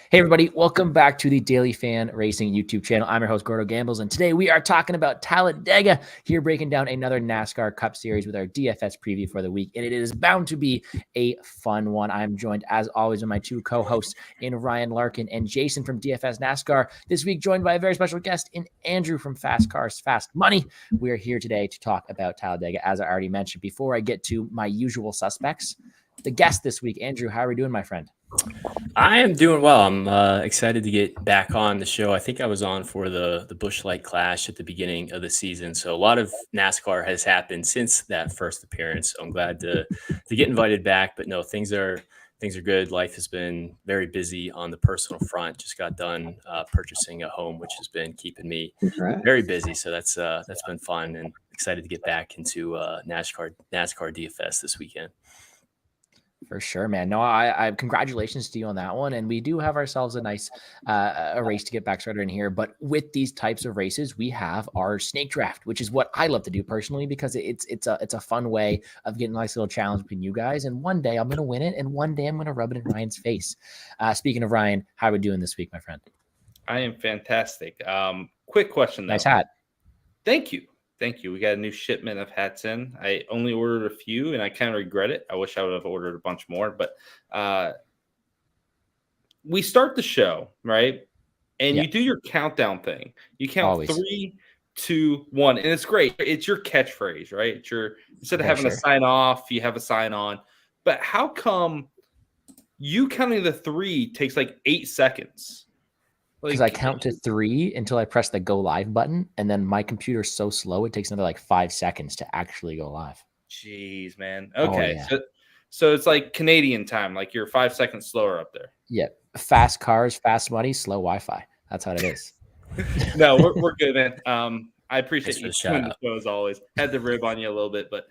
Hey everybody, welcome back to the Daily Fan Racing YouTube channel. I'm your host, GordoGambles, and today we are talking about Talladega, here breaking down another NASCAR Cup Series with our DFS preview for the week, and it is bound to be a fun one. I'm joined, as always, by my two co-hosts in Ryan Larkin and Jason from DFS NASCAR. This week, joined by a very special guest in Andrew from Fast Cars, Fast Money. We are here today to talk about Talladega, as I already mentioned. Before I get to my usual suspects, the guest this week, Andrew, how are we doing, my friend? I am doing well. I'm excited to get back on the show. I think I was on for the Busch Light Clash at the beginning of the season. So a lot of NASCAR has happened since that first appearance. So I'm glad to get invited back. But no, things are good. Life has been very busy on the personal front. Just got done purchasing a home, which has been keeping me very busy. So that's been fun, and excited to get back into NASCAR DFS this weekend. For sure, man. No, I congratulations to you on that one. And we do have ourselves a nice a race to get back started in here. But with these types of races, we have our snake draft, which is what I love to do personally, because it's a fun way of getting a nice little challenge between you guys. And one day I'm gonna win it, and one day I'm gonna rub it in Ryan's face. Speaking of Ryan, how are we doing this week, my friend? I am fantastic. Quick question though. Nice hat. Thank you. We got a new shipment of hats in. I only ordered a few, and I kind of regret it. I wish I would have ordered a bunch more. But we start the show, right? And you do your countdown thing. You count Always. 3, 2, 1, and it's great. It's your catchphrase, right? It's your, instead of having a sign off, you have a sign on. But how come you counting the 3 takes like 8 seconds? Because I count to 3 until I press the go live button, and then my computer's so slow it takes another like 5 seconds to actually go live. Jeez, man. Okay, yeah. so it's like Canadian time, like you're 5 seconds slower up there. Yeah, fast cars, fast money, slow Wi-Fi. That's how it is. No, we're good, man. I appreciate you doing the show as always. Had to rib on you a little bit, but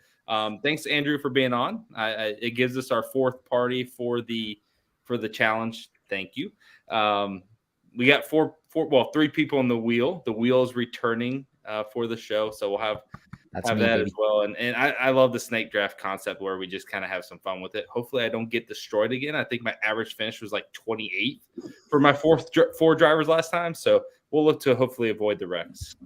thanks, Andrew, for being on. It gives us our 4th party for the challenge. Thank you. We got 3 people on the wheel. The wheel is returning for the show, so we'll have that as well. And I love the snake draft concept where we just kind of have some fun with it. Hopefully, I don't get destroyed again. I think my average finish was like 28 for my 4 drivers last time, so we'll look to hopefully avoid the wrecks.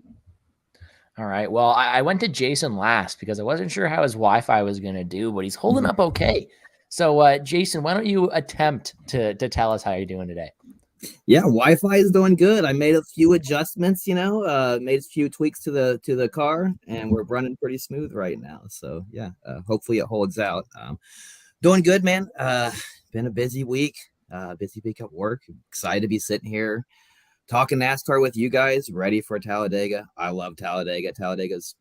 All right. Well, I went to Jason last because I wasn't sure how his Wi-Fi was going to do, but he's holding up okay. So, Jason, why don't you attempt to tell us how you're doing today? Yeah, Wi-Fi is doing good. I made a few adjustments, made a few tweaks to the car, and we're running pretty smooth right now. So yeah, hopefully it holds out. Doing good, man. Been a busy week at work. Excited to be sitting here talking NASCAR with you guys, ready for Talladega. I love Talladega. Talladega's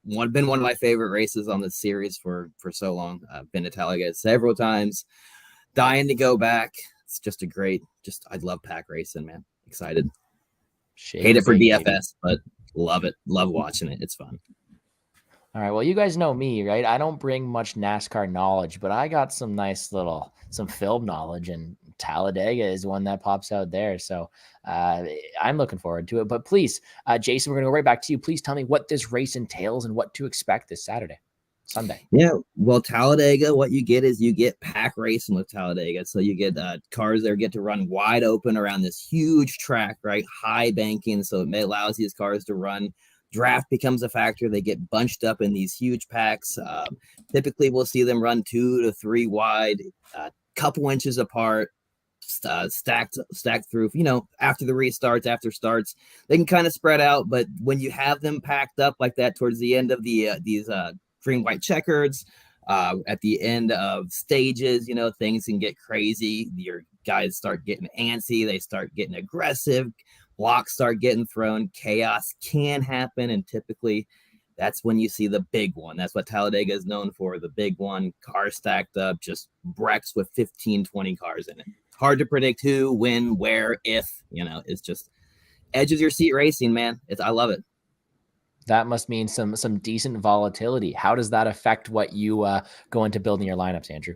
been one of my favorite races on this series for so long. I've been to Talladega several times, dying to go back. It's just I love pack racing, man. Excited. Hate it for DFS, but love it. Love watching it. It's fun. All right. Well, you guys know me, right? I don't bring much NASCAR knowledge, but I got some some film knowledge, and Talladega is one that pops out there. So I'm looking forward to it. But please, Jason, we're going to go right back to you. Please tell me what this race entails and what to expect this Sunday. Yeah, well, Talladega, what you get is you get pack racing with Talladega. So you get cars that get to run wide open around this huge track, right? High banking. So it allows these cars to run. Draft becomes a factor. They get bunched up in these huge packs. Typically, we'll see them run 2 to 3 wide, couple inches apart, stacked through, after the restarts, after starts, they can kind of spread out. But when you have them packed up like that towards the end of these green white checkers, at the end of stages, things can get crazy. Your guys start getting antsy, they start getting aggressive, blocks start getting thrown, chaos can happen, and typically that's when you see the big one. That's what Talladega is known for, the big one. Car stacked up, just wrecks with 15-20 cars in it. Hard to predict who, when, where, if. It's just edge of your seat racing, man. I love it. That must mean some decent volatility. How does that affect what you go into building your lineups, Andrew?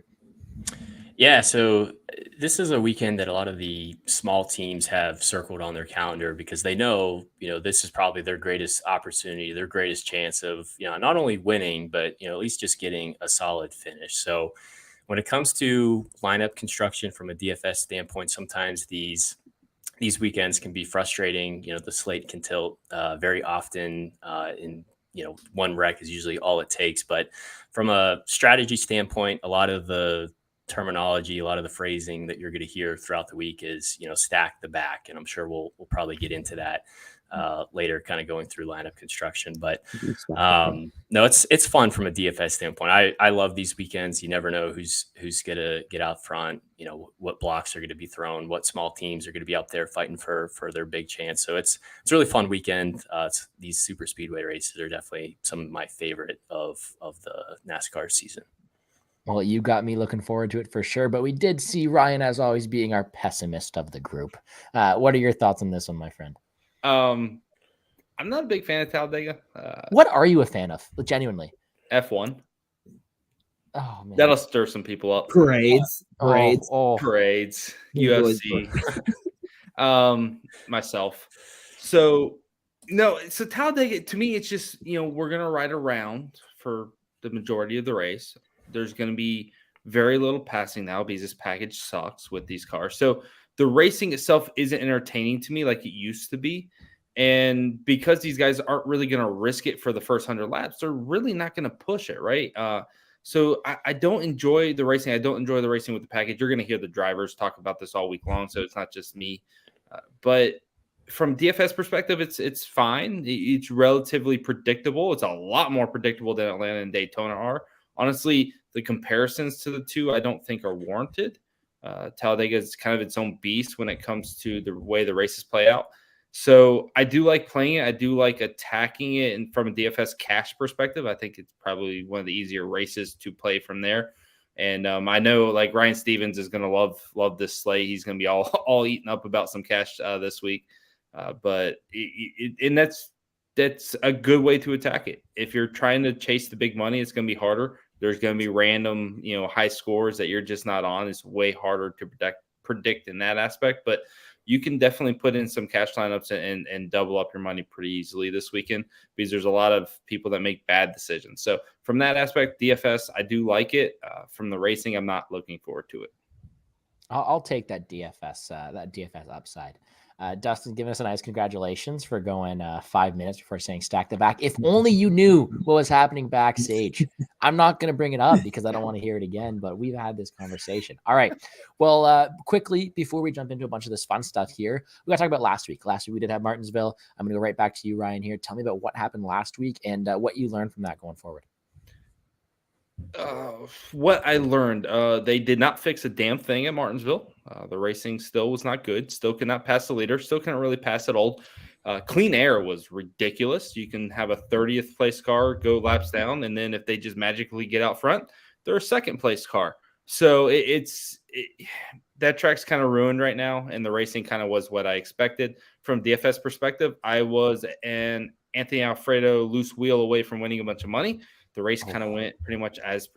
Yeah, so this is a weekend that a lot of the small teams have circled on their calendar because they know, this is probably their greatest opportunity, their greatest chance of, not only winning, but, at least just getting a solid finish. So when it comes to lineup construction from a DFS standpoint, sometimes these weekends can be frustrating. The slate can tilt very often in one wreck is usually all it takes. But from a strategy standpoint, a lot of the terminology, a lot of the phrasing that you're going to hear throughout the week is, stack the back. And I'm sure we'll probably get into that later, kind of going through lineup construction. But no, it's fun from a DFS standpoint. I love these weekends. You never know who's going to get out front, what blocks are going to be thrown, what small teams are going to be out there fighting for their big chance. So it's a really fun weekend. These super speedway races are definitely some of my favorite of the NASCAR season. Well, you got me looking forward to it for sure, but we did see Ryan, as always, being our pessimist of the group. What are your thoughts on this one, my friend? I'm not a big fan of Talladega. What are you a fan of? Genuinely. F1. Oh man, that'll stir some people up. Parades. UFC. Myself. So Talladega, to me, it's just, we're gonna ride around for the majority of the race. There's gonna be very little passing now because this package sucks with these cars. So the racing itself isn't entertaining to me like it used to be. And because these guys aren't really going to risk it for the first 100 laps, they're really not going to push it, right? So I don't enjoy the racing. I don't enjoy the racing with the package. You're going to hear the drivers talk about this all week long, so it's not just me. But from DFS perspective, it's fine. It's relatively predictable. It's a lot more predictable than Atlanta and Daytona are. Honestly, the comparisons to the two I don't think are warranted. Talladega is kind of its own beast when it comes to the way the races play out. So I do like playing it. I do like attacking it. And from a DFS cash perspective, I think it's probably one of the easier races to play from there. And I know like Ryan Stevens is going to love this slate. He's going to be all eaten up about some cash this week. But that's a good way to attack it. If you're trying to chase the big money, it's going to be harder. There's going to be random, high scores that you're just not on. It's way harder to predict in that aspect. But you can definitely put in some cash lineups and double up your money pretty easily this weekend because there's a lot of people that make bad decisions. So from that aspect, DFS, I do like it. From the racing, I'm not looking forward to it. I'll take that DFS upside. Dustin, giving us a nice congratulations for going 5 minutes before saying stack the back. If only you knew what was happening backstage. I'm not going to bring it up because I don't want to hear it again, but we've had this conversation. All right. Well, quickly, before we jump into a bunch of this fun stuff here, we got to talk about last week. Last week we did have Martinsville. I'm going to go right back to you, Ryan, here. Tell me about what happened last week and what you learned from that going forward. What I learned, they did not fix a damn thing at Martinsville. The racing still was not good. Still could not pass the leader. Still couldn't really pass at all. Clean air was ridiculous. You can have a 30th place car go laps down, and then if they just magically get out front, they're a second place car. So that track's kind of ruined right now, and the racing kind of was what I expected. From DFS perspective, I was an Anthony Alfredo loose wheel away from winning a bunch of money. The race kind of went pretty much as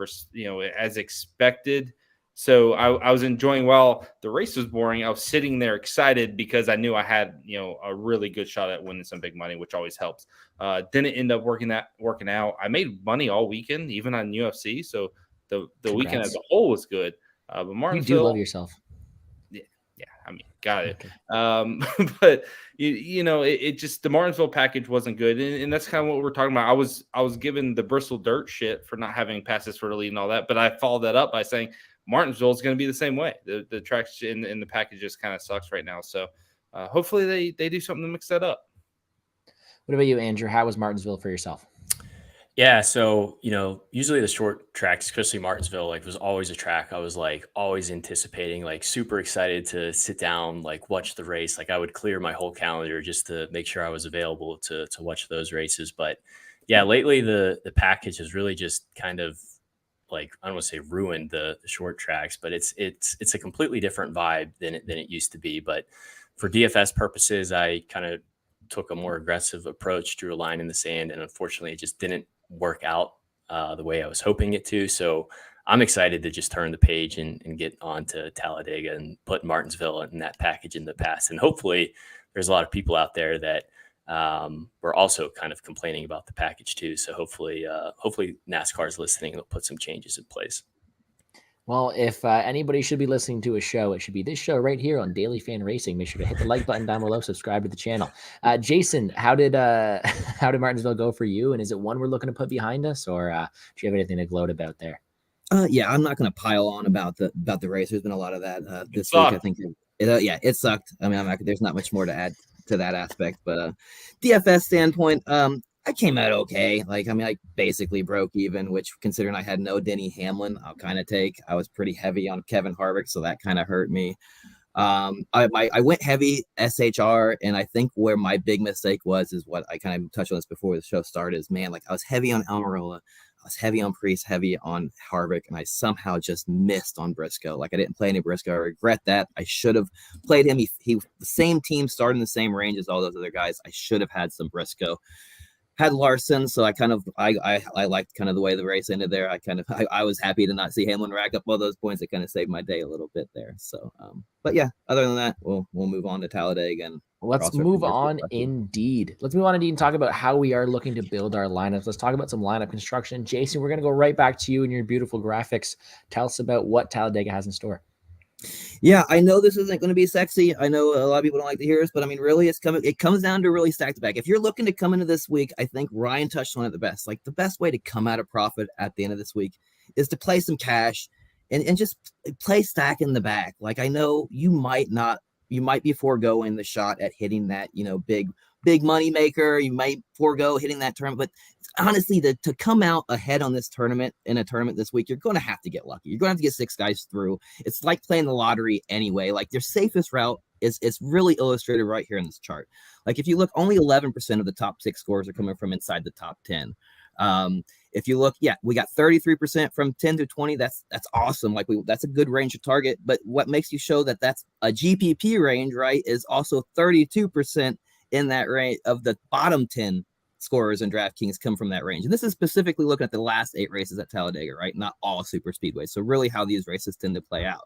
expected. So I was enjoying while the race was boring. I was sitting there excited because I knew I had, a really good shot at winning some big money, which always helps. Didn't end up working out. I made money all weekend, even on UFC. So the weekend as a whole was good. But Martinsville, you do love yourself. Yeah, I mean, got it. Okay. But it just, the Martinsville package wasn't good, and that's kind of what we're talking about. I was given the Bristol dirt shit for not having passes for the lead and all that, but I followed that up by saying Martinsville is going to be the same way. The tracks in the package just kind of sucks right now. So hopefully they do something to mix that up. What about you, Andrew? How was Martinsville for yourself? Yeah, so usually the short tracks, especially Martinsville, was always a track I was always anticipating, super excited to sit down, watch the race. I would clear my whole calendar just to make sure I was available to watch those races. But yeah, lately the package has really just kind of I don't want to say ruined the short tracks, but it's a completely different vibe than it used to be. But for DFS purposes, I kind of took a more aggressive approach, drew a line in the sand, and unfortunately it just didn't work out the way I was hoping it to. So I'm excited to just turn the page and get on to Talladega and put Martinsville in that package in the past. And hopefully there's a lot of people out there that were also kind of complaining about the package too. So hopefully NASCAR is listening and they'll put some changes in place. Well, if anybody should be listening to a show, it should be this show right here on Daily Fan Racing. Make sure to hit the like button down below, subscribe to the channel. Jason, how did how did Martinsville go for you? And is it one we're looking to put behind us, or do you have anything to gloat about there? Yeah, I'm not going to pile on about the race. There's been a lot of that this week. I think it sucked. I mean, there's not much more to add to that aspect, but DFS standpoint, I came out okay. Like, I mean, I basically broke even, which, considering I had no Denny Hamlin, I'll kind of take. I was pretty heavy on Kevin Harvick, so that kind of hurt me. I went heavy SHR, and I think where my big mistake is what I kind of touched on this before the show started, is, man, like, I was heavy on Almirola, I was heavy on Priest, heavy on Harvick, and I somehow just missed on Briscoe. Like, I didn't play any Briscoe. I regret that. I should have played him. He the same team, started in the same range as all those other guys. I should have had some Briscoe. Had Larson, so I liked kind of the way the race ended there. I was happy to not see Hamlin rack up all those points. It kind of saved my day a little bit there. So, but yeah, other than that, we'll move on to Talladega and let's move on. Indeed, let's move on indeed and talk about how we are looking to build our lineups. Let's talk about some lineup construction. Jason, we're going to go right back to you and your beautiful graphics. Tell us about what Talladega has in store. Yeah, I know this isn't going to be sexy. I know a lot of people don't like to hear this, but I mean, really, it comes down to really stacked back. If you're looking to come into this week, I think Ryan touched on it the best. Like, the best way to come out of profit at the end of this week is to play some cash and just play stack in the back. Like, I know you might be foregoing the shot at hitting that, big money maker. You might forego hitting that tournament, but honestly, to come out ahead on this tournament in a tournament this week, you're going to have to get lucky. You're going to have to get 6 guys through. It's like playing the lottery anyway. Like, your safest route is really illustrated right here in this chart. Like, if you look, only 11% of the top 6 scores are coming from inside the top 10. If you look, we got 33% from 10 to 20. That's awesome. Like, that's a good range to target. But what makes you show that that's a GPP range, right, is also 32% in that range of the bottom 10 scorers in DraftKings come from that range. And this is specifically looking at the last 8 races at Talladega, right? Not all super speedways. So really how these races tend to play out.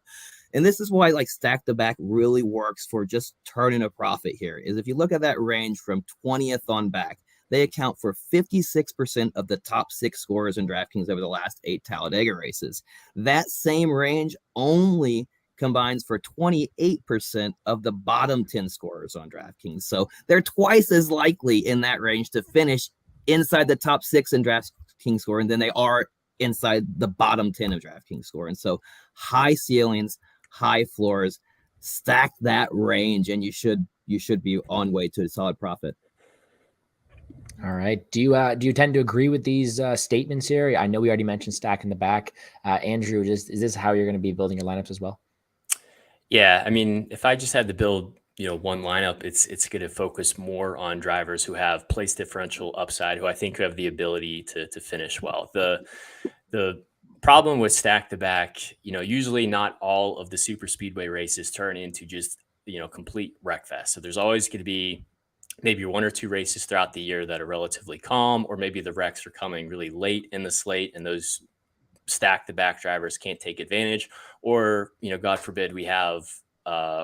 And this is why, like, stack the back really works for just turning a profit here, is if you look at that range from 20th on back, they account for 56% of the top 6 scorers in DraftKings over the last 8 Talladega races. That same range only combines for 28% of the bottom 10 scorers on DraftKings. So they're twice as likely in that range to finish inside the top 6 in DraftKings scoring than they are inside the bottom 10 of DraftKings scoring. So high ceilings, high floors, stack that range, and you should be on way to a solid profit. All right. Do you tend to agree with these statements here? I know we already mentioned stack in the back. Andrew, is this how you're going to be building your lineups as well? Yeah, I mean, if I just had to build, one lineup, it's going to focus more on drivers who have place differential upside, who I think have the ability to finish well. The problem with stack to back, usually not all of the super speedway races turn into just, complete wreckfest. So there's always going to be maybe 1 or 2 races throughout the year that are relatively calm, or maybe the wrecks are coming really late in the slate, and those stack the back drivers can't take advantage, or God forbid we have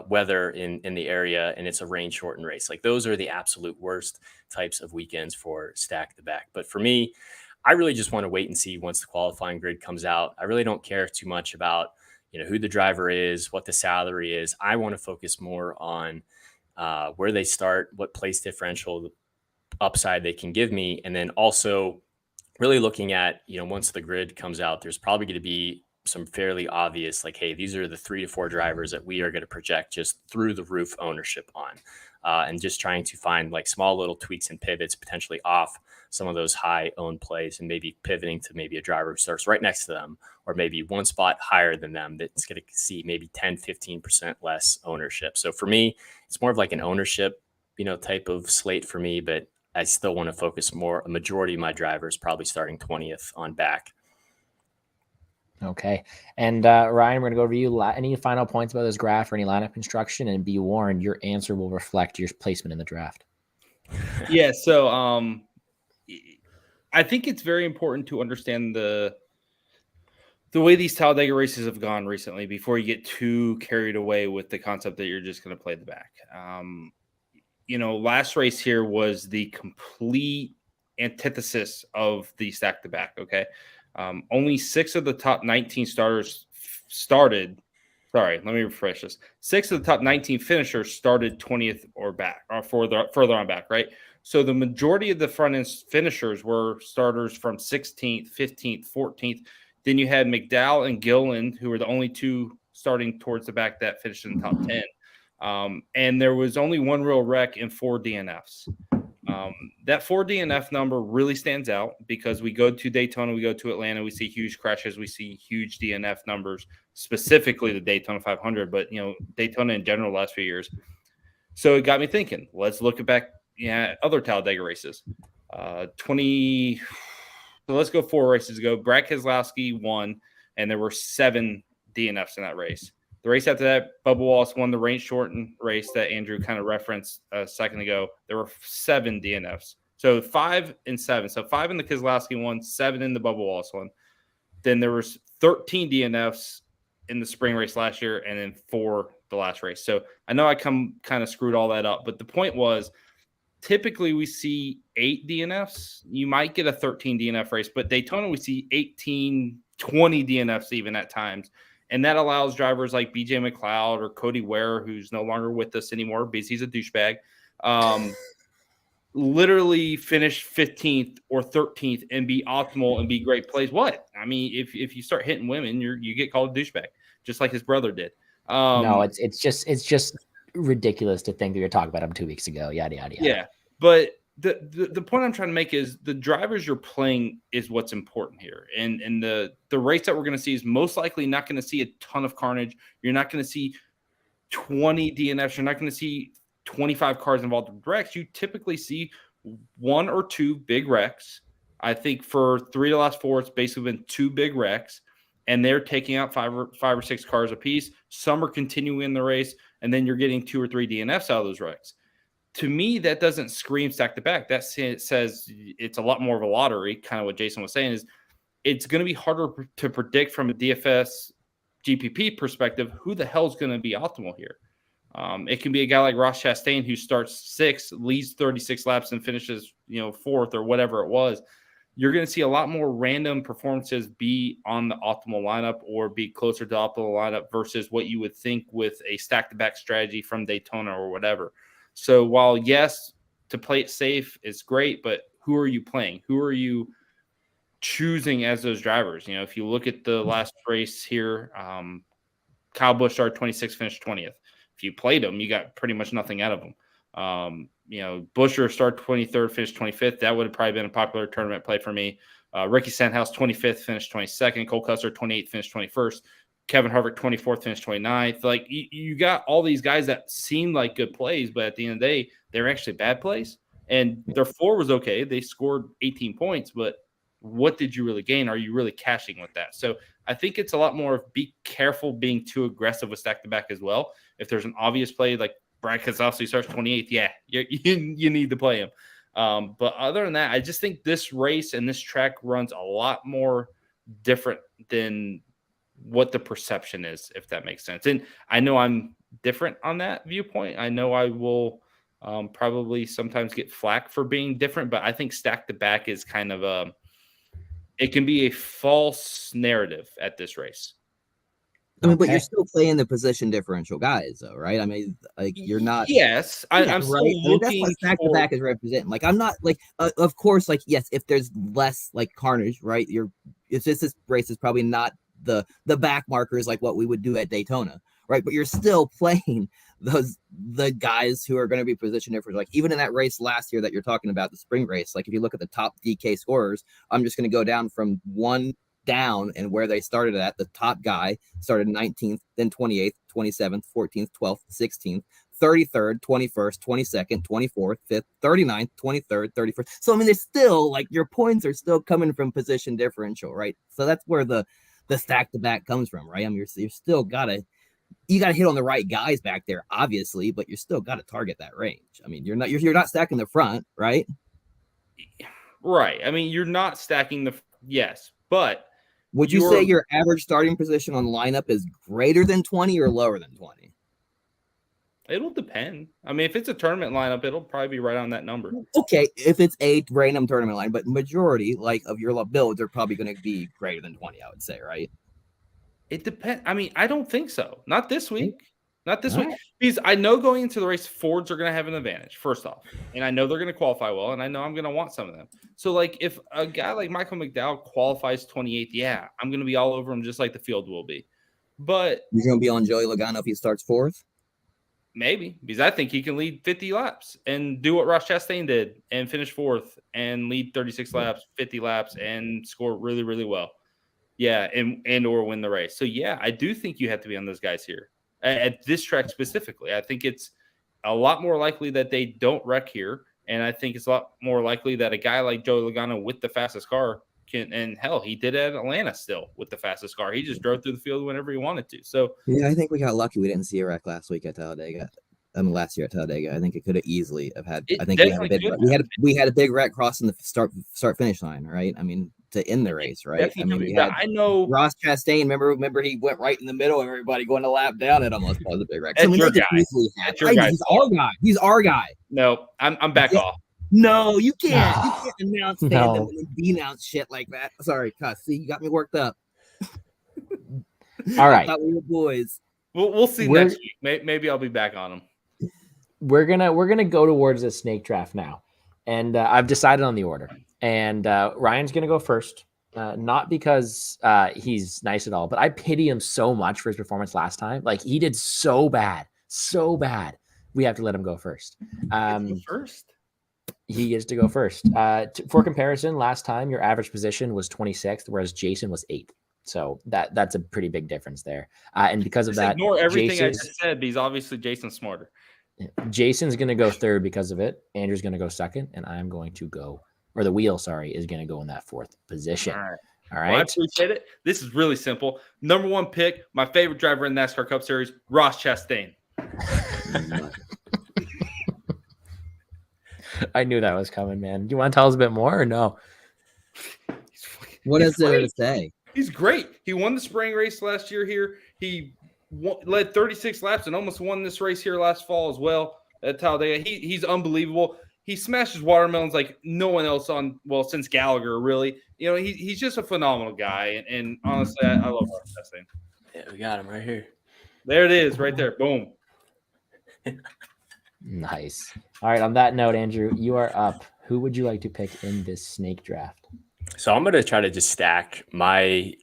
weather in the area and it's a rain shortened race. Like, those are the absolute worst types of weekends for stack the back. But for me, I really just want to wait and see once the qualifying grid comes out. I really don't care too much about who the driver is, what the salary is. I want to focus more on where they start, what place differential upside they can give me, and then also really looking at, once the grid comes out, there's probably going to be some fairly obvious, like, hey, these are the 3 to 4 drivers that we are going to project just through the roof ownership on, and just trying to find like small little tweaks and pivots potentially off some of those high owned plays, and maybe pivoting to maybe a driver who starts right next to them, or maybe one spot higher than them that's going to see maybe 10-15% less ownership. So for me, it's more of like an ownership, type of slate for me, but I still want to focus more. A majority of my drivers probably starting 20th on back. Okay. And Ryan, we're going to go over to you. Any final points about this graph or any lineup construction? And be warned, your answer will reflect your placement in the draft. Yeah. So I think it's very important to understand the way these Talladega races have gone recently before you get too carried away with the concept that you're just going to play the back. Last race here was the complete antithesis of the stack to back. Okay. Only 6 of the top 19 starters started. Sorry, let me refresh this. 6 of the top 19 finishers started 20th or back, or further on back, right? So the majority of the front end finishers were starters from 16th, 15th, 14th. Then you had McDowell and Gillen, who were the only two starting towards the back that finished in the top 10. And there was only one real wreck and 4 DNFs. That 4 DNF number really stands out because we go to Daytona, we go to Atlanta, we see huge crashes, we see huge DNF numbers, specifically the Daytona 500, but Daytona in general the last few years. So it got me thinking. Let's look back at other Talladega races. So let's go 4 races ago. Brad Keselowski won, and there were 7 DNFs in that race. The race after that, Bubba Wallace won the rain-shortened race that Andrew kind of referenced a second ago. There were 7 DNFs. So 5 and 7. So 5 in the Keselowski one, 7 in the Bubba Wallace one. Then there was 13 DNFs in the spring race last year, and then 4 the last race. So I know I kind of screwed all that up, but the point was typically we see 8 DNFs. You might get a 13 DNF race, but Daytona we see 18, 20 DNFs even at times. And that allows drivers like BJ McLeod or Cody Ware, who's no longer with us anymore because he's a douchebag, literally finish 15th or 13th and be optimal and be great plays. What? I mean, if you start hitting women, you get called a douchebag, just like his brother did. No, it's just ridiculous to think that you're talking about him 2 weeks ago. Yada, yada, yada. Yeah, but the point I'm trying to make is the drivers you're playing is what's important here. And the race that we're going to see is most likely not going to see a ton of carnage. You're not going to see 20 DNFs. You're not going to see 25 cars involved in wrecks. You typically see 1 or 2 big wrecks. I think for 3 of the last 4, it's basically been 2 big wrecks, and they're taking out 5 or 6 cars apiece. Some are continuing in the race, and then you're getting 2 or 3 DNFs out of those wrecks. To me, that doesn't scream stack to back. That says it's a lot more of a lottery, kind of what Jason was saying, is it's going to be harder to predict from a DFS GPP perspective who the hell is going to be optimal here. It can be a guy like Ross Chastain who starts 6th, leads 36 laps, and finishes 4th or whatever it was. You're going to see a lot more random performances be on the optimal lineup or be closer to optimal lineup versus what you would think with a stack-to-back strategy from Daytona or whatever. So while, yes, to play it safe is great, but who are you playing? Who are you choosing as those drivers? If you look at the last race here, Kyle Busch started 26th, finished 20th. If you played him, you got pretty much nothing out of him. Buescher started 23rd, finished 25th. That would have probably been a popular tournament play for me. Ricky Stenhouse, 25th, finished 22nd. Cole Custer, 28th, finished 21st. Kevin Harvick, 24th, finished 29th. Like, you got all these guys that seem like good plays, but at the end of the day, they're actually bad plays. And their floor was okay. They scored 18 points, but what did you really gain? Are you really cashing with that? So I think it's a lot more of be careful being too aggressive with stack-to-back as well. If there's an obvious play like Brad Keselowski starts 28th, yeah, you need to play him. But other than that, I just think this race and this track runs a lot more different than what the perception is, if that makes sense. And I know I'm different on that viewpoint. I know I will probably sometimes get flack for being different, but I think stack-to-back is kind of it can be a false narrative at this race. I mean, but you're still playing the position differential guys, though, right? I mean, like, you're not. Yes, I'm still looking. That's what stack-to-back is representing. Like, I'm not like, of course, like, yes, if there's less like carnage, right? It's just this race is probably not the back markers like what we would do at Daytona, right? But you're still playing the guys who are going to be position different. Like, even in that race last year that you're talking about, the spring race, like if you look at the top DK scorers, I'm just going to go down from 1 down and where they started at. The top guy started 19th, then 28th, 27th, 14th, 12th, 16th, 33rd, 21st, 22nd, 24th, 5th, 39th, 23rd, 31st. So I mean, there's still like your points are still coming from position differential, right? So that's where the stack to back comes from, right? I mean, you're still gotta hit on the right guys back there, obviously, but you still got to target that range. I mean, you're not stacking the front, right? Right. I mean, you're not stacking yes, but would you say your average starting position on lineup is greater than 20 or lower than 20? It'll depend. I mean, if it's a tournament lineup, it'll probably be right on that number. Okay, if it's a random tournament line, but majority like of your builds are probably going to be greater than 20, I would say, right? It depends. I mean, I don't think so. Not this week. Not this week. Right. Because I know going into the race, Fords are going to have an advantage, first off. And I know they're going to qualify well, and I know I'm going to want some of them. So, like, if a guy like Michael McDowell qualifies 28th, yeah, I'm going to be all over him just like the field will be. But You're going to be on Joey Logano if he starts 4th? maybe, because I think he can lead 50 laps and do what Ross Chastain did and finish 4th and lead 36 laps, 50 laps, and score really, really well. Yeah, and or win the race. So, yeah, I do think you have to be on those guys here. At this track specifically, I think it's a lot more likely that they don't wreck here, and I think it's a lot more likely that a guy like Joey Logano with the fastest car can. And hell, he did at Atlanta still with the fastest car. He just drove through the field whenever he wanted to. So yeah, I think we got lucky. We didn't see a wreck last week at Talladega. Last year at Talladega, I think it could have easily have had. I think we had a big wreck crossing the start finish line, right? I mean, to end the race, right? I mean, we had I know Ross Chastain. Remember, he went right in the middle of everybody going a lap down. It almost was a big wreck. That's your guy. That's your guy. He's our guy. He's our guy. No, I'm back off. No, you can't. No. You can't announce fandom and denounce shit like that. Sorry, cuss. See, you got me worked up. All right. I thought we were boys. We'll see next week. Maybe I'll be back on him. We're gonna go towards the snake draft now, and I've decided on the order. And Ryan's gonna go first, not because he's nice at all, but I pity him so much for his performance last time. Like, he did so bad. We have to let him go first. He gets to go first. For comparison, last time your average position was 26th, whereas Jason was 8th. So that's a pretty big difference there. And because of that, ignore everything I just said, because obviously Jason's smarter. Jason's going to go 3rd because of it. Andrew's going to go 2nd, and I'm going to go, or the wheel, is going to go in that 4th position. All right. Well, I appreciate it. This is really simple. Number 1 pick, my favorite driver in the NASCAR Cup Series, Ross Chastain. I knew that was coming, man. Do you want to tell us a bit more or no? What is there to say? He's great. He won the spring race last year here. He led 36 laps and almost won this race here last fall as well at Talladega. He's unbelievable. He smashes watermelons like no one else since Gallagher, really. You know, he's just a phenomenal guy. And honestly, I love Ross Chastain. Yeah, we got him right here. There it is, right there. Boom. Nice. All right. On that note, Andrew, you are up. Who would you like to pick in this snake draft? So I'm going to try to just stack my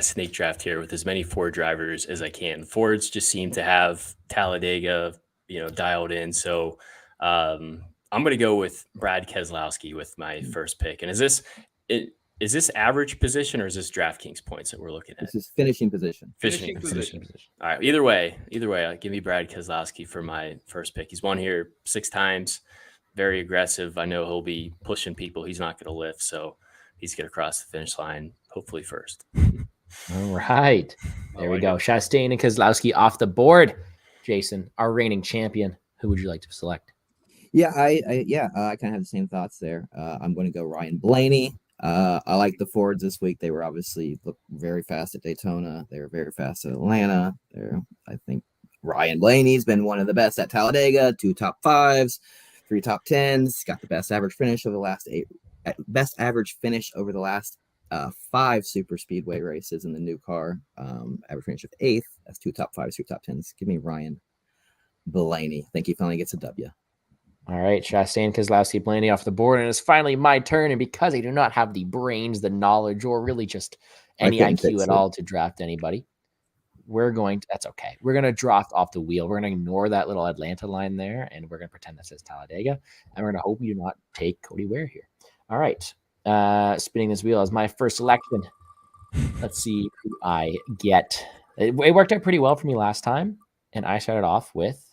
snake draft here with as many Ford drivers as I can. Fords just seem to have Talladega, dialed in. So I'm going to go with Brad Keselowski with my first pick. And is this average position or is this DraftKings points that we're looking at? This is finishing position. Finishing position. All right. Either way, give me Brad Keselowski for my first pick. He's won here 6 times. Very aggressive. I know he'll be pushing people. He's not going to lift. So he's going to cross the finish line, hopefully first. All right. There we go. Chastain and Keselowski off the board. Jason, our reigning champion. Who would you like to select? Yeah, I kind of have the same thoughts there. I'm going to go Ryan Blaney. I like the Fords this week. They were obviously very fast at Daytona. They were very fast at Atlanta. I think Ryan Blaney's been one of the best at Talladega. 2 top 5s, 3 top 10s. Got the best average finish over the last 8. Best average finish over the last 5 super speedway races in the new car. Average finish of 8th. That's 2 top 5s, 3 top 10s. Give me Ryan Blaney. I think he finally gets a W. All right, Chastain, Keselowski, Blaney off the board, and it's finally my turn. And because I do not have the brains, the knowledge, or really just any IQ at all to draft anybody, that's okay. We're going to draft off the wheel. We're going to ignore that little Atlanta line there, and we're going to pretend that says Talladega, and we're going to hope we do not take Cody Ware here. All right, spinning this wheel as my first selection. Let's see who I get. It worked out pretty well for me last time, and I started off with,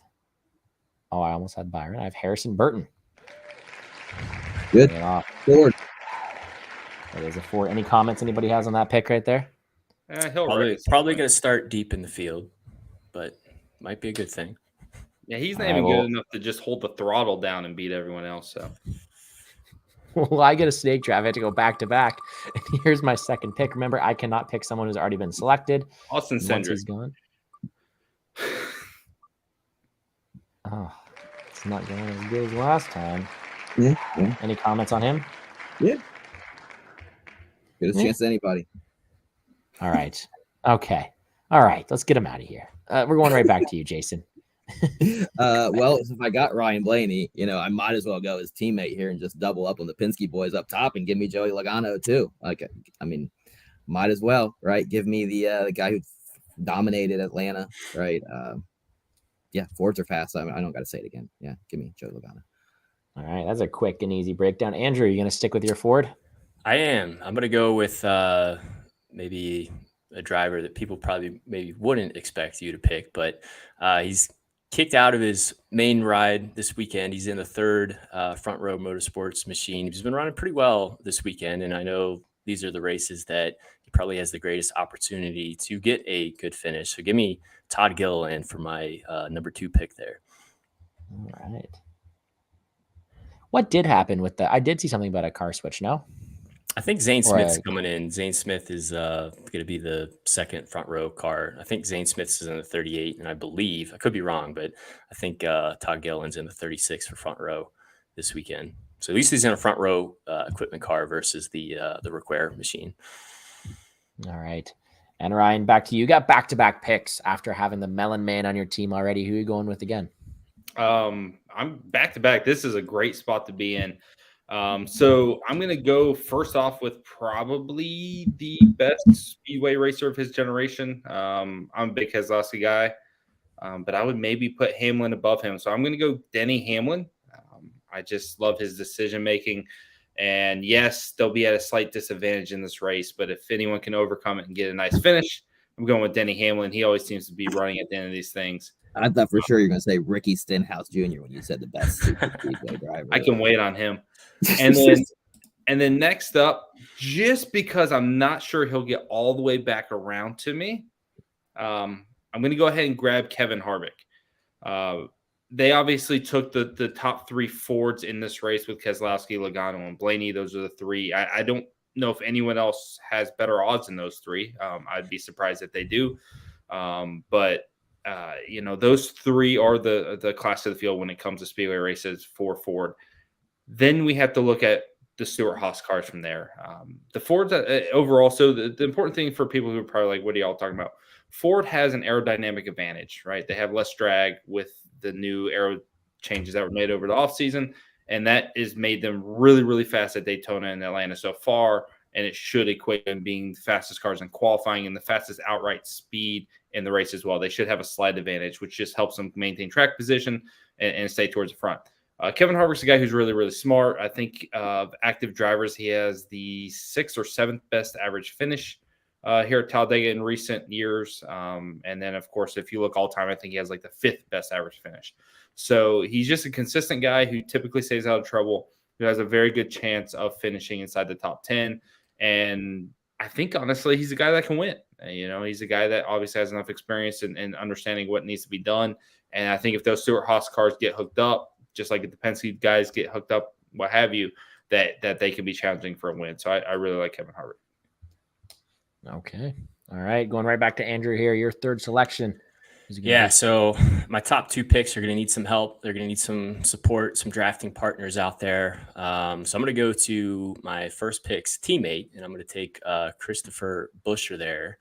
I almost had Byron. I have Harrison Burton. Good. Ford. That is a 4. Any comments anybody has on that pick right there? Probably going to start deep in the field, but might be a good thing. Yeah, he's not even good enough to just hold the throttle down and beat everyone else. So, well, I get a snake draft. I have to go back to back. And here's my second pick. Remember, I cannot pick someone who's already been selected. Austin Cindric. He's gone. Oh, it's not going as good as last time. Yeah. Any comments on him? Yeah. Good as chance as anybody. All right. Okay. All right, let's get him out of here. We're going right back to you, Jason. Well, if I got Ryan Blaney, I might as well go his teammate here and just double up on the Penske boys up top and give me Joey Logano too. Might as well, right? Give me the guy who dominated Atlanta, right? Yeah, Fords are fast. I don't got to say it again. Yeah, give me Joey Logano. All right, that's a quick and easy breakdown. Andrew, you going to stick with your Ford? I am. I'm going to go with maybe a driver that people probably maybe wouldn't expect you to pick, but he's kicked out of his main ride this weekend. He's in the third Front Row Motorsports machine. He's been running pretty well this weekend, and I know these are the races that he probably has the greatest opportunity to get a good finish. So give me Todd Gilliland for my number 2 pick there. All right. What did happen with I did see something about a car switch, no? I think Zane Smith's coming in. Zane Smith is going to be the second front row car. I think Zane Smith's is in the 38, and I believe, I could be wrong, but I think Todd Gilliland's in the 36 for front row this weekend. So at least he's in a front row equipment car versus the Require machine. All right. And Ryan, back to you. You got back-to-back picks after having the Melon Man on your team already. Who are you going with again? I'm back-to-back. This is a great spot to be in. So I'm going to go first off with probably the best speedway racer of his generation. I'm a big Keselowski guy, but I would maybe put Hamlin above him. So I'm going to go Denny Hamlin. I just love his decision-making. And yes, they'll be at a slight disadvantage in this race, but if anyone can overcome it and get a nice finish, I'm going with Denny Hamlin. He always seems to be running at the end of these things. I thought for sure you're going to say Ricky Stenhouse Jr. when you said the best super speedway driver. I can wait on him. And then next up, just because I'm not sure he'll get all the way back around to me, I'm going to go ahead and grab Kevin Harvick. They obviously took the top 3 Fords in this race with Keselowski, Logano, and Blaney. Those are the 3. I don't know if anyone else has better odds than those 3. I'd be surprised if they do. But those 3 are the class of the field when it comes to speedway races for Ford. Then we have to look at the Stewart-Haas cars from there. The Fords overall, so the important thing for people who are probably like, what are y'all talking about? Ford has an aerodynamic advantage, right? They have less drag with the new aero changes that were made over the offseason, and that has made them really, really fast at Daytona and Atlanta so far, and it should equate them being the fastest cars in qualifying and the fastest outright speed in the race as well. They should have a slight advantage, which just helps them maintain track position and stay towards the front. Kevin Harvick's a guy who's really, really smart. I think of active drivers, he has the 6th or 7th best average finish here at Talladega in recent years. And then, of course, if you look all time, I think he has like the 5th best average finish. So he's just a consistent guy who typically stays out of trouble, who has a very good chance of finishing inside the top 10. And I think, honestly, he's a guy that can win. He's a guy that obviously has enough experience in understanding what needs to be done. And I think if those Stewart-Haas cars get hooked up, just like if the Penske guys get hooked up, what have you, that they can be challenging for a win. So I really like Kevin Harvick. Okay. All right. Going right back to Andrew here. Your third selection. Yeah. So my top 2 picks are going to need some help. They're going to need some support, some drafting partners out there. So I'm going to go to my first pick's teammate, and I'm going to take Christopher Buescher there.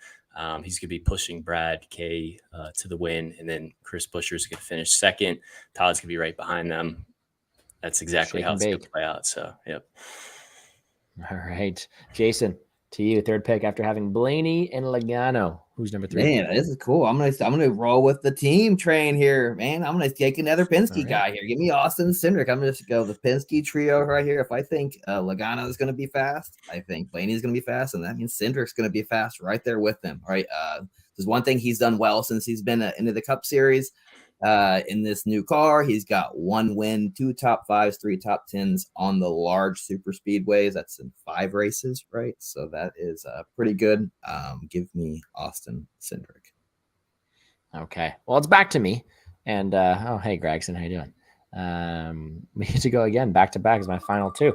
He's going to be pushing Brad K to the win, and then Chris Buescher is going to finish second. Todd's going to be right behind them. That's exactly how it's going to play out. So, yep. All right. Jason, to you, third pick after having Blaney and Logano. Who's number 3? Man, this is cool. I'm gonna roll with the team train here, man. I'm gonna take another Penske guy here. Give me Austin Cindric. I'm gonna just go the Penske trio right here. If I think Logano is gonna be fast, I think Blaney is gonna be fast, and that means Cindric's gonna be fast right there with them. All right. There's one thing he's done well since he's been into the Cup Series. In this new car, he's got 1 win, 2 top 5s, 3 top 10s on the large super speedways. That's in 5 races, right? So that is pretty good. Give me Austin Cindric. Okay. Well, it's back to me. And hey, Gregson, how you doing? We get to go again. Back to back is my final 2.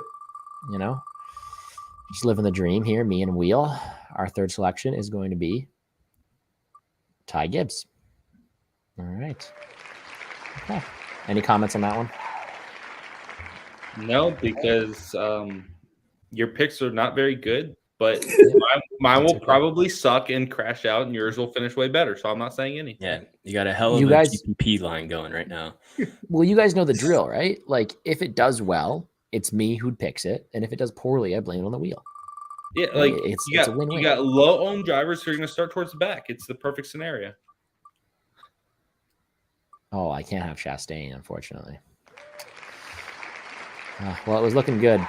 Just living the dream here. Me and Wheel. Our third selection is going to be Ty Gibbs. All right. Okay. Any comments on that one? No, because your picks are not very good. But mine will probably suck and crash out, and yours will finish way better. So I'm not saying anything. Yeah, you got a hell of a GPP line going right now. Well, you guys know the drill, right? Like, if it does well, it's me who picks it, and if it does poorly, I blame it on the wheel. Yeah, like it's a win-win. You got low-owned drivers who are going to start towards the back. It's the perfect scenario. Oh, I can't have Chastain, unfortunately. Well, it was looking good.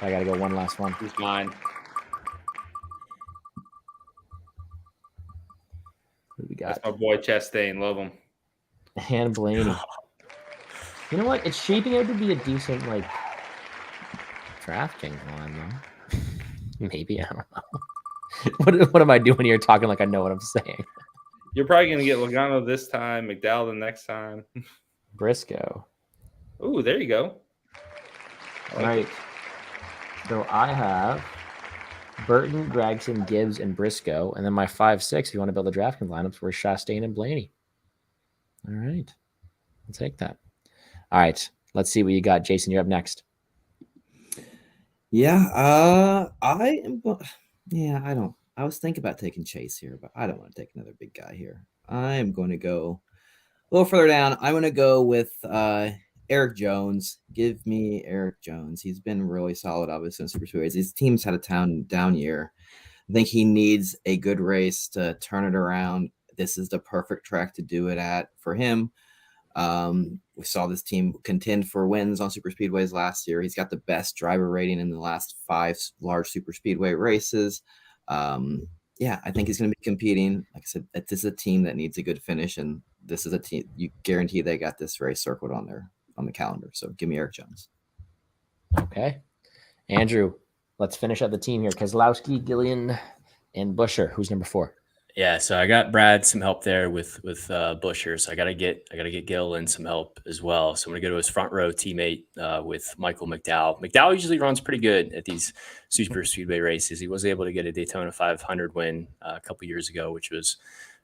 I got to go one last one. Who's mine? Who do we got? That's my boy Chastain. Love him. And Blaney. You know what? It's shaping out to be a decent, like, DraftKings line, though. Maybe. I don't know. What am I doing here talking like I know what I'm saying? You're probably going to get Logano this time, McDowell the next time. Briscoe. Ooh, there you go. All right. So I have Burton, Gregson, Gibbs, and Briscoe. And then my 5-6, if you want to build a DraftKings lineups, were Chastain and Blaney. All right. I'll take that. All right. Let's see what you got. Jason, you're up next. Yeah. I was thinking about taking Chase here, but I don't want to take another big guy here. I am going to go a little further down. I'm going to go with Eric Jones. Give me Eric Jones. He's been really solid, obviously, in Super Speedways. His team's had a down year. I think he needs a good race to turn it around. This is the perfect track to do it at for him. We saw this team contend for wins on super speedways last year. He's got the best driver rating in the last 5 large super speedway races. Yeah, I think he's going to be competing. Like I said, this is a team that needs a good finish, and this is a team you guarantee they got this race circled on the calendar. So give me Eric Jones. Okay, Andrew, let's finish up the team here. Keselowski, Gillian, and Buescher. Who's number 4? Yeah, so I got Brad some help there with Buescher, so I gotta get Gil in some help as well. So I'm gonna go to his front row teammate with Michael McDowell. McDowell usually runs pretty good at these super speedway races. He was able to get a Daytona 500 win a couple years ago, which was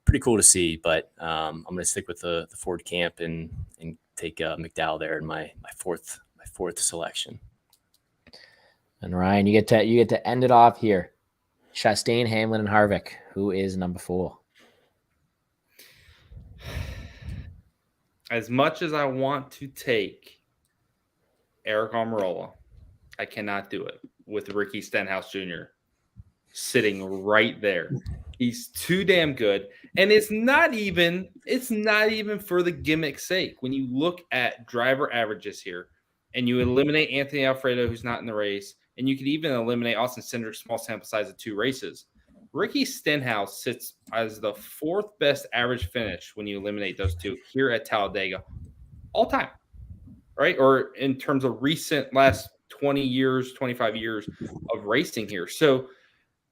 pretty cool to see. But I'm gonna stick with the Ford camp and take McDowell there in my fourth selection. And Ryan, you get to end it off here. Chastain, Hamlin, and Harvick. Who is number 4? As much as I want to take Eric Almirola, I cannot do it with Ricky Stenhouse Jr. sitting right there. He's too damn good. And it's not even for the gimmick's sake. When you look at driver averages here and you eliminate Anthony Alfredo, who's not in the race, and you could even eliminate Austin Cindric, small sample size of 2 races. Ricky Stenhouse sits as the 4th best average finish when you eliminate those 2 here at Talladega all time, right? Or in terms of recent last 20 years, 25 years of racing here. So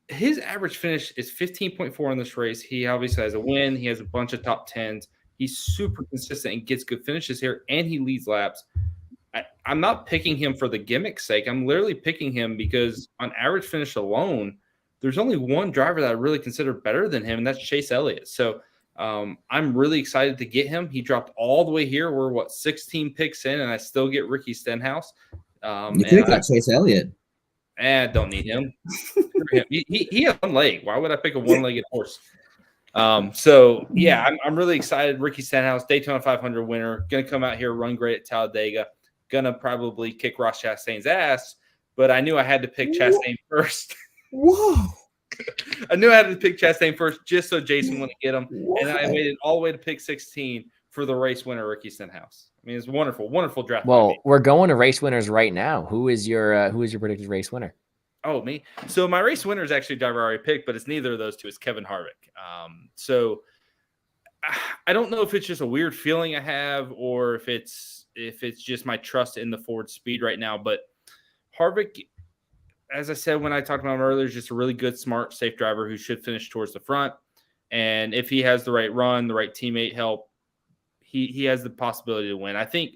his average finish is 15.4 in this race. He obviously has a win. He has a bunch of top 10s. He's super consistent and gets good finishes here, and he leads laps. I'm not picking him for the gimmick's sake. I'm literally picking him because on average finish alone, there's only one driver that I really consider better than him, and that's Chase Elliott. So I'm really excited to get him. He dropped all the way here. We're, 16 picks in, and I still get Ricky Stenhouse. You could have got Chase Elliott. Don't need him. He has one leg. Why would I pick a one-legged horse? So, yeah, I'm really excited. Ricky Stenhouse, Daytona 500 winner, going to come out here, run great at Talladega. Going to probably kick Ross Chastain's ass, but I knew I had to pick Chastain first. Whoa. I knew I had to pick Chastain first just so Jason wouldn't get him. And then I waited all the way to pick 16 for the race winner, Ricky Stenhouse. I mean, it's wonderful, wonderful draft. Well, we're going to race winners right now. Who is your predicted race winner? Oh, me. So my race winner is actually a driver I already picked, but it's neither of those two. It's Kevin Harvick. So I don't know if it's just a weird feeling I have or if it's just my trust in the Ford speed right now. But Harvick, as I said when I talked about him earlier, is just a really good, smart, safe driver who should finish towards the front. And if he has the right run, the right teammate help, he has the possibility to win. I think,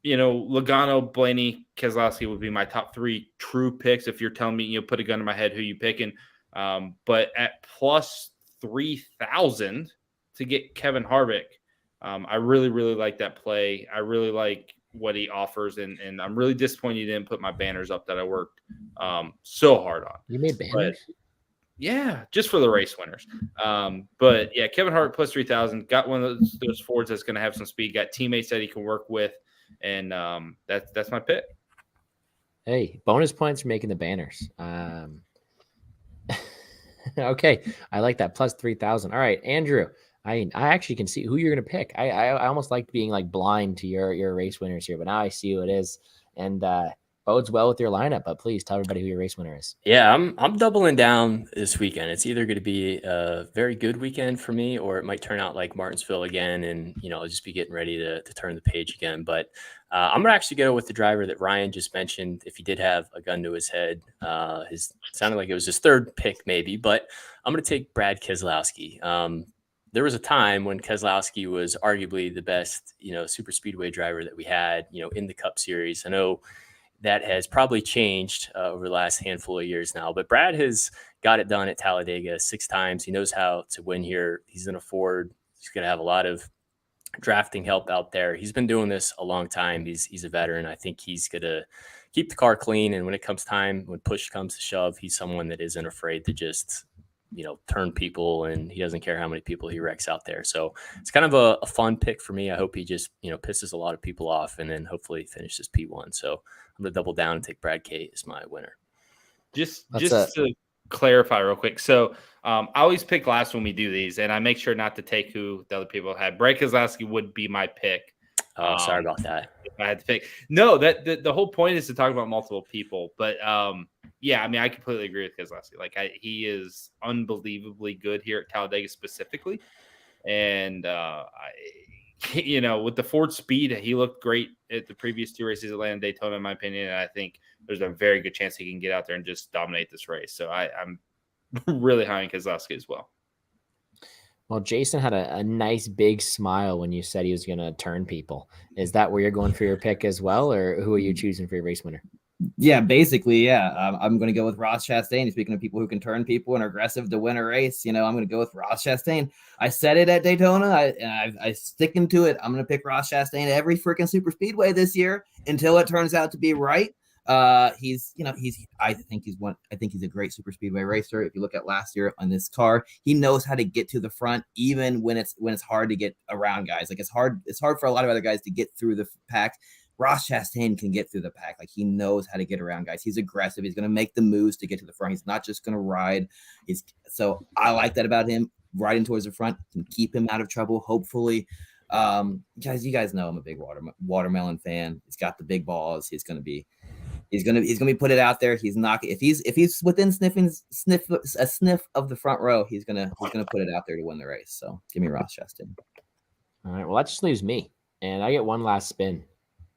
Logano, Blaney, Keselowski would be my top 3 true picks. If you're telling me, put a gun in my head, who you picking. But at plus 3,000 to get Kevin Harvick, I really, really like that play. I really like what he offers, and I'm really disappointed you didn't put my banners up that I worked so hard on. You made banners? But, yeah, just for the race winners. But yeah, Kevin Hart plus 3,000, got one of those Fords that's going to have some speed, got teammates that he can work with, and that's my pick. Hey, bonus points for making the banners. Okay, I like that, plus 3,000. All right, Andrew, I actually can see who you're going to pick. I almost liked being like blind to your race winners here, but now I see who it is, and bodes well with your lineup. But please tell everybody who your race winner is. Yeah, I'm doubling down this weekend. It's either going to be a very good weekend for me, or it might turn out like Martinsville again, and I'll just be getting ready to turn the page again. But I'm gonna actually go with the driver that Ryan just mentioned. If he did have a gun to his head, his sounded like it was his third pick maybe, but I'm gonna take Brad Keselowski. There was a time when Keselowski was arguably the best, super speedway driver that we had, in the Cup Series. I know that has probably changed over the last handful of years now, but Brad has got it done at Talladega 6 times. He knows how to win here. He's going to afford. He's going to have a lot of drafting help out there. He's been doing this a long time. He's a veteran. I think he's going to keep the car clean. And when it comes time, when push comes to shove, he's someone that isn't afraid to just, turn people, and he doesn't care how many people he wrecks out there. So it's kind of a fun pick for me. I hope he just, pisses a lot of people off and then hopefully finishes P1. So I'm going to double down and take Brad K as my winner. Just to clarify real quick. So I always pick last when we do these, and I make sure not to take who the other people had. Brad Keselowski would be my pick. Oh, sorry about that. If I had to pick. No, that the whole point is to talk about multiple people. But yeah, I mean, I completely agree with Keselowski. Like, he is unbelievably good here at Talladega specifically. And, with the Ford speed, he looked great at the previous 2 races, Atlanta and Daytona, in my opinion. And I think there's a very good chance he can get out there and just dominate this race. So I'm really high on Keselowski as well. Well, Jason had a nice big smile when you said he was going to turn people. Is that where you're going for your pick as well, or who are you choosing for your race winner? Yeah, basically, yeah. I'm going to go with Ross Chastain. Speaking of people who can turn people and are aggressive to win a race, I'm going to go with Ross Chastain. I said it at Daytona. I sticking to it. I'm going to pick Ross Chastain every freaking super speedway this year until it turns out to be right. I think he's a great super speedway racer. If you look at last year on this car, he knows how to get to the front, even when it's hard to get around guys. Like, it's hard for a lot of other guys to get through the pack. Ross Chastain can get through the pack. Like, he knows how to get around guys. He's aggressive. He's going to make the moves to get to the front. He's not just going to ride. So I like that about him. Riding towards the front can keep him out of trouble, hopefully. Guys, you guys know I'm a big watermelon fan. He's got the big balls. He's gonna be put it out there. He's not, if he's within a sniff of the front row, he's gonna put it out there to win the race. So give me Ross Chastain. All right. Well, that just leaves me, and I get one last spin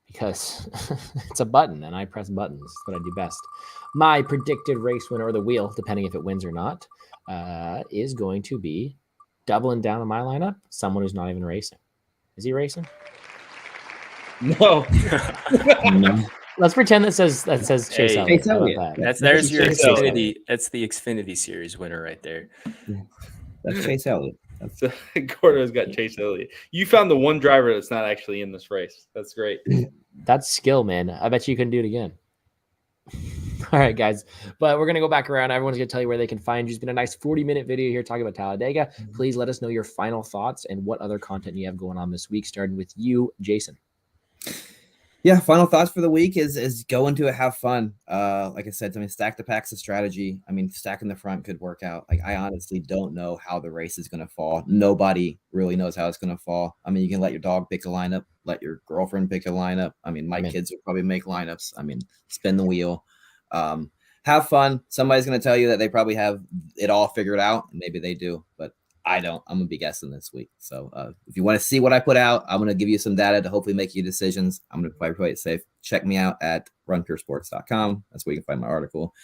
because it's a button and I press buttons. That's what I do best. My predicted race winner, or the wheel, depending if it wins or not, is going to be doubling down on my lineup. Someone who's not even racing. Is he racing? No. No. Let's pretend that says Chase Elliott. There's your Xfinity. That's the Xfinity Series winner right there. That's Chase Elliott. So Gordo's got Chase Elliott. You found the one driver that's not actually in this race. That's great. That's skill, man. I bet you couldn't do it again. All right, guys. But we're going to go back around. Everyone's going to tell you where they can find you. It's been a nice 40-minute video here talking about Talladega. Please let us know your final thoughts and what other content you have going on this week, starting with you, Jason. Yeah, final thoughts for the week is go into it, have fun. Like I said, stack the packs of strategy. Stacking the front could work out. Like, I honestly don't know how the race is going to fall. Nobody really knows how it's going to fall. You can let your dog pick a lineup, let your girlfriend pick a lineup. My kids will probably make lineups. Spin the wheel. Have fun. Somebody's going to tell you that they probably have it all figured out, and maybe they do, but I don't. I'm going to be guessing this week. So if you want to see what I put out, I'm going to give you some data to hopefully make you decisions. I'm going to play it safe. Check me out at runpuresports.com. That's where you can find my article.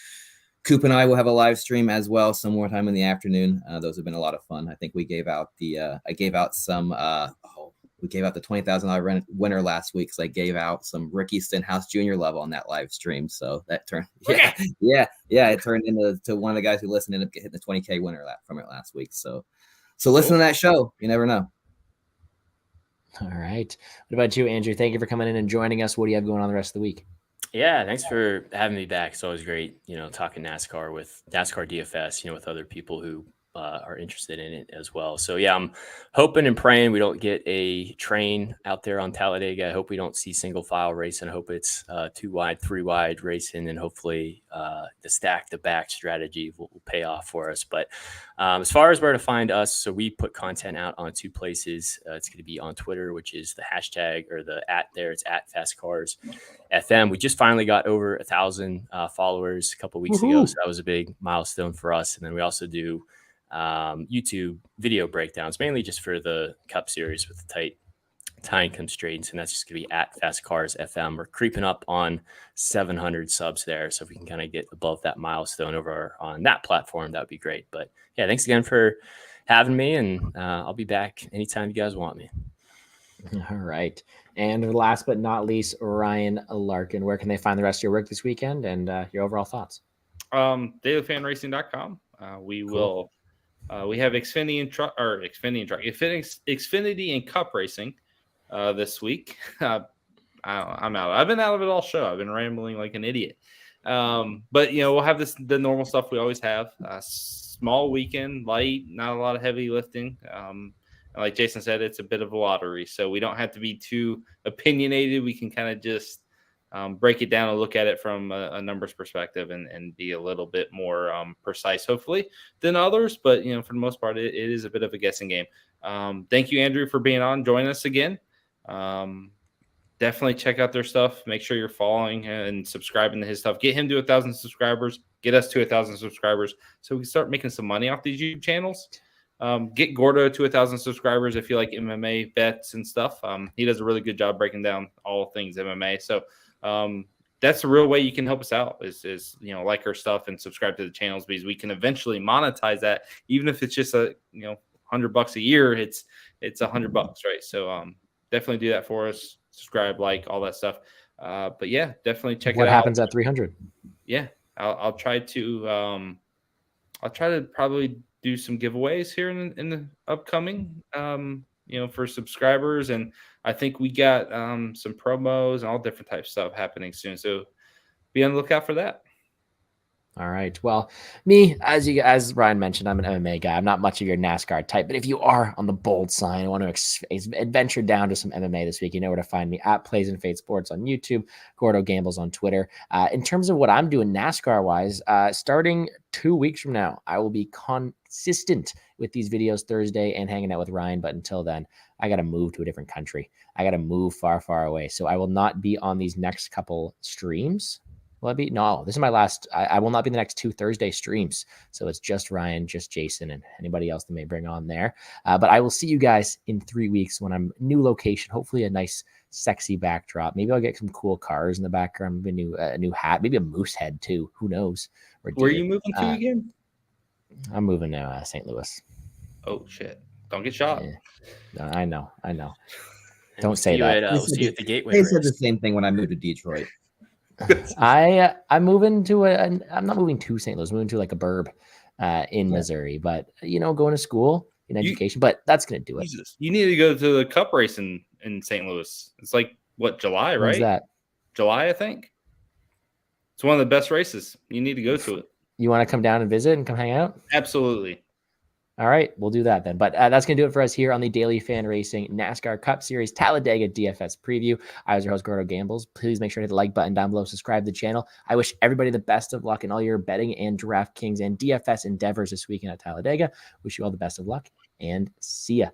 Coop and I will have a live stream as well some more time in the afternoon. Those have been a lot of fun. I think we gave out the $20,000 winner last week. So I gave out some Ricky Stenhouse Jr. love on that live stream. So that turned, it turned into one of the guys who listened ended up hitting the 20K winner from it last week. So listen to that show. You never know. All right. What about you, Andrew? Thank you for coming in and joining us. What do you have going on the rest of the week? Yeah, thanks for having me back. It's always great, talking NASCAR with NASCAR DFS, with other people who are interested in it as well. So yeah, I'm hoping and praying we don't get a train out there on Talladega. I hope we don't see single file racing. I hope it's 2 wide, 3 wide racing, and hopefully the stack the back strategy will pay off for us. But as far as where to find us, so we put content out on 2 places. It's going to be on Twitter, which is the hashtag or the @ there. It's @FastCarsFM. We just finally got over 1,000 followers a couple weeks ago, so that was a big milestone for us. And then we also do YouTube video breakdowns, mainly just for the Cup Series with the tight time constraints, and that's just going to be @FastCarsFM. We're creeping up on 700 subs there, so if we can kind of get above that milestone over on that platform, that would be great. But yeah, thanks again for having me, and I'll be back anytime you guys want me. All right. And last but not least, Ryan Larkin, where can they find the rest of your work this weekend and your overall thoughts? DailyFanRacing.com. We have Xfinity and Cup Racing this week. I'm out. I've been out of it all show. I've been rambling like an idiot. But we'll have the normal stuff we always have. Small weekend, light, not a lot of heavy lifting. Like Jason said, it's a bit of a lottery, so we don't have to be too opinionated. We can kind of just break it down and look at it from a numbers perspective and be a little bit more precise, hopefully, than others. But, for the most part, it is a bit of a guessing game. Thank you, Andrew, for being on. Join us again. Definitely check out their stuff. Make sure you're following and subscribing to his stuff. Get him to 1,000 subscribers. Get us to 1,000 subscribers so we can start making some money off these YouTube channels. Get Gordo to 1,000 subscribers if you like MMA bets and stuff. He does a really good job breaking down all things MMA. So that's the real way you can help us out is like our stuff and subscribe to the channels, because we can eventually monetize that. Even if it's just $100 a year, it's $100, right? So definitely do that for us. Subscribe, like, all that stuff. But yeah, definitely check it out. What happens at 300? Yeah, I'll try to probably do some giveaways here in the upcoming for subscribers, and I think we got some promos and all different types of stuff happening soon, so be on the lookout for that. All right. Well, me, as Ryan mentioned, I'm an MMA guy. I'm not much of your NASCAR type, but if you are on the bold side and want to adventure down to some MMA this week, you know where to find me at Plays and Fade Sports on YouTube, GordoGambles on Twitter. In terms of what I'm doing NASCAR wise, starting 2 weeks from now, I will be consistent with these videos Thursday and hanging out with Ryan. But until then, I got to move to a different country. I got to move far, far away. So I will not be on these next couple streams. Will I be? No, this is my last. I will not be the next 2 Thursday streams. So it's just Ryan, just Jason, and anybody else that may bring on there. But I will see you guys in 3 weeks when I'm new location. Hopefully a nice, sexy backdrop. Maybe I'll get some cool cars in the background. Maybe a new hat. Maybe a moose head too. Who knows? Where are you moving to again? I'm moving to St. Louis. Oh shit! Don't get shot. Yeah. No, I know. Don't say that. We'll see you at the Gateway. They said the same thing when I moved to Detroit. I'm moving to I'm not moving to St. Louis. I'm moving to like a burb in Missouri, but going to school in education. But that's gonna do it. Jesus. You need to go to the Cup race in St. Louis. It's like July, right? When's that? July, I think. It's one of the best races. You need to go to it. You want to come down and visit and come hang out? Absolutely. All right, we'll do that then. But that's going to do it for us here on the Daily Fan Racing NASCAR Cup Series Talladega DFS preview. I was your host, GordoGambles. Please make sure to hit the like button down below, subscribe to the channel. I wish everybody the best of luck in all your betting and DraftKings and DFS endeavors this weekend at Talladega. Wish you all the best of luck and see ya.